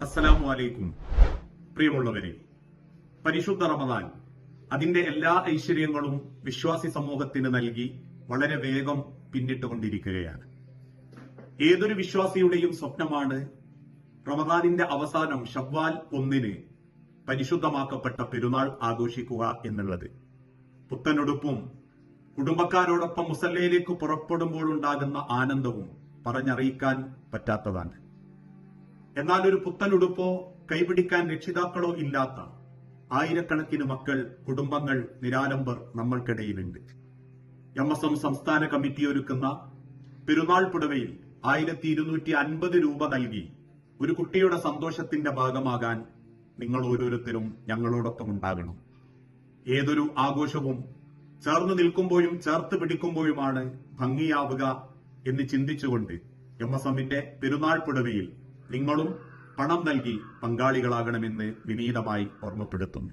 അസ്സലാമു അലൈക്കും. പ്രിയമുള്ളവരെ, പരിശുദ്ധ റമദാൻ അതിന്റെ എല്ലാ ഐശ്വര്യങ്ങളും വിശ്വാസി സമൂഹത്തിന് നൽകി വളരെ വേഗം പിന്നിട്ടുകൊണ്ടിരിക്കുകയാണ്. ഏതൊരു വിശ്വാസിയുടെയും സ്വപ്നമാണ് റമദാനിന്റെ അവസാനം ശവ്വാൽ 1 പരിശുദ്ധമാക്കപ്പെട്ട പെരുന്നാൾ ആഘോഷിക്കുക എന്നുള്ളത്. പുത്തനുടുപ്പും കുടുംബക്കാരോടൊപ്പം മുസല്ലയിലേക്ക് പുറപ്പെടുമ്പോൾ ഉണ്ടാകുന്ന ആനന്ദവും പറഞ്ഞറിയിക്കാൻ പറ്റാത്തതാണ്. എന്നാൽ ഒരു പുത്തനുടുപ്പോ കൈപിടിക്കാൻ രക്ഷിതാക്കളോ ഇല്ലാത്ത ആയിരക്കണക്കിന് മക്കൾ, കുടുംബങ്ങൾ, നിരാലംബർ നമ്മൾക്കിടയിലുണ്ട്. MSM സംസ്ഥാന കമ്മിറ്റി ഒരുക്കുന്ന പെരുന്നാൾ പുടവയിൽ 1250 രൂപ നൽകി ഒരു കുട്ടിയുടെ സന്തോഷത്തിന്റെ ഭാഗമാകാൻ നിങ്ങൾ ഓരോരുത്തരും ഞങ്ങളോടൊപ്പം ഉണ്ടാകണം. ഏതൊരു ആഘോഷവും ചേർന്ന് നിൽക്കുമ്പോഴും ചേർത്ത് പിടിക്കുമ്പോഴുമാണ് ഭംഗിയാവുക എന്ന് ചിന്തിച്ചുകൊണ്ട് MSMന്റെ പെരുന്നാൾ പുടവയിൽ നിങ്ങളും പണം നൽകി പങ്കാളികളാകണമെന്ന് വിനീതമായി ഓർമ്മപ്പെടുത്തുന്നു.